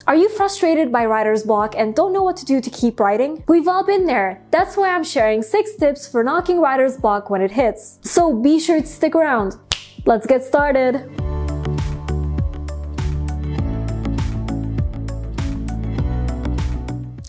Are you frustrated by writer's block and don't know what to do to keep writing? We've all been there. That's why I'm sharing 6 tips for knocking writer's block when it hits. So be sure to stick around. Let's get started.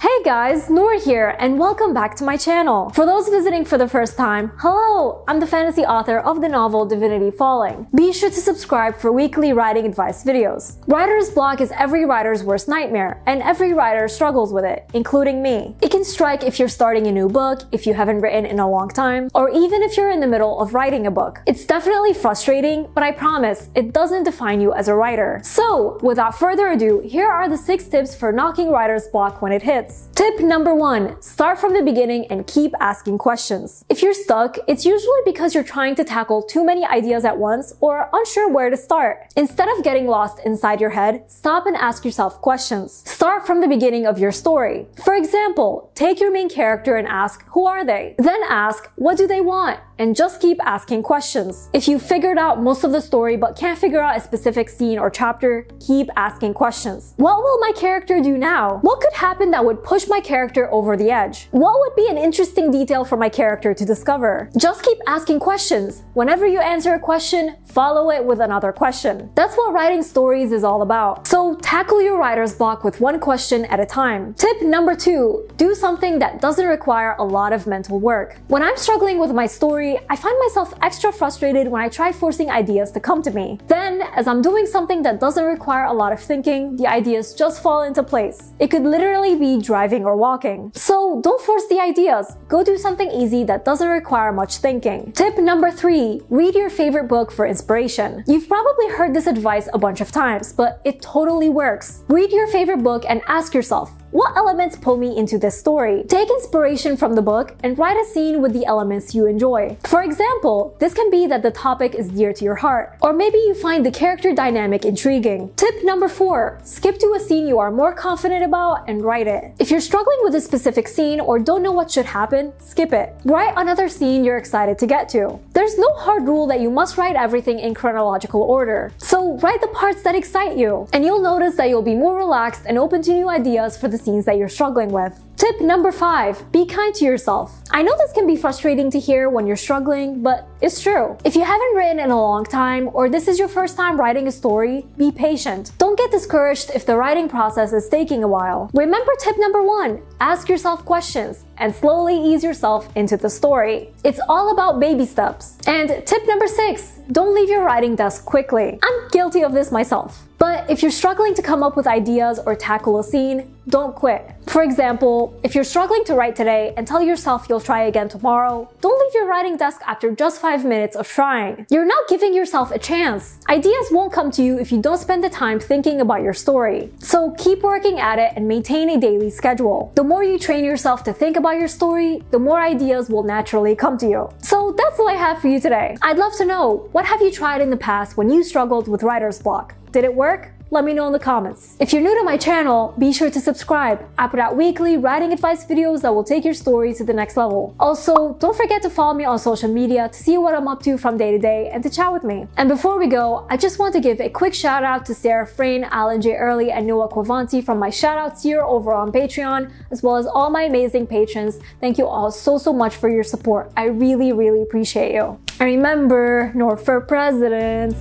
Hey guys, Nour here and welcome back to my channel. For those visiting for the first time, hello! I'm the fantasy author of the novel Divinity Falling. Be sure to subscribe for weekly writing advice videos. Writer's block is every writer's worst nightmare, and every writer struggles with it, including me. It can strike if you're starting a new book, if you haven't written in a long time, or even if you're in the middle of writing a book. It's definitely frustrating, but I promise it doesn't define you as a writer. So, without further ado, here are the 6 tips for knocking writer's block when it hits. Tip number 1. Start from the beginning and keep asking questions. If you're stuck, it's usually because you're trying to tackle too many ideas at once or unsure where to start. Instead of getting lost inside your head, stop and ask yourself questions. Start from the beginning of your story. For example, take your main character and ask, who are they? Then ask, what do they want? And just keep asking questions. If you figured out most of the story but can't figure out a specific scene or chapter, keep asking questions. What will my character do now? What could happen that would push my character over the edge? What would be an interesting detail for my character to discover? Just keep asking questions. Whenever you answer a question, follow it with another question. That's what writing stories is all about. So tackle your writer's block with one question at a time. Tip number 2, do something that doesn't require a lot of mental work. When I'm struggling with my story, I find myself extra frustrated when I try forcing ideas to come to me. Then, as I'm doing something that doesn't require a lot of thinking, the ideas just fall into place. It could literally be driving or walking. So don't force the ideas. Go do something easy that doesn't require much thinking. Tip number 3, read your favorite book for inspiration. You've probably heard this advice a bunch of times, but it totally works. Read your favorite book and ask yourself, what elements pull me into this story? Take inspiration from the book and write a scene with the elements you enjoy. For example, this can be that the topic is dear to your heart, or maybe you find the character dynamic intriguing. Tip number 4, skip to a scene you are more confident about and write it. If you're struggling with a specific scene or don't know what should happen, skip it. Write another scene you're excited to get to. There's no hard rule that you must write everything in chronological order. So write the parts that excite you, and you'll notice that you'll be more relaxed and open to new ideas for the scenes that you're struggling with. Tip number 5, be kind to yourself. I know this can be frustrating to hear when you're struggling, but it's true. If you haven't written in a long time or this is your first time writing a story, be patient. Don't get discouraged if the writing process is taking a while. Remember tip number 1, ask yourself questions and slowly ease yourself into the story. It's all about baby steps. And tip number 6, don't leave your writing desk quickly. I'm guilty of this myself. But if you're struggling to come up with ideas or tackle a scene, don't quit. For example, if you're struggling to write today and tell yourself you'll try again tomorrow, don't leave your writing desk after just 5 minutes of trying. You're not giving yourself a chance. Ideas won't come to you if you don't spend the time thinking about your story. So keep working at it and maintain a daily schedule. The more you train yourself to think about your story, the more ideas will naturally come to you. So that's all I have for you today. I'd love to know, what have you tried in the past when you struggled with writer's block? Did it work? Let me know in the comments. If you're new to my channel, be sure to subscribe. I put out weekly writing advice videos that will take your story to the next level. Also, don't forget to follow me on social media to see what I'm up to from day to day and to chat with me. And before we go, I just want to give a quick shout out to Sarah Frayne, Alan J. Early, and Noah Quavanti from my shout outs here over on Patreon, as well as all my amazing patrons. Thank you all so much for your support. I really appreciate you. And remember, Nour for president.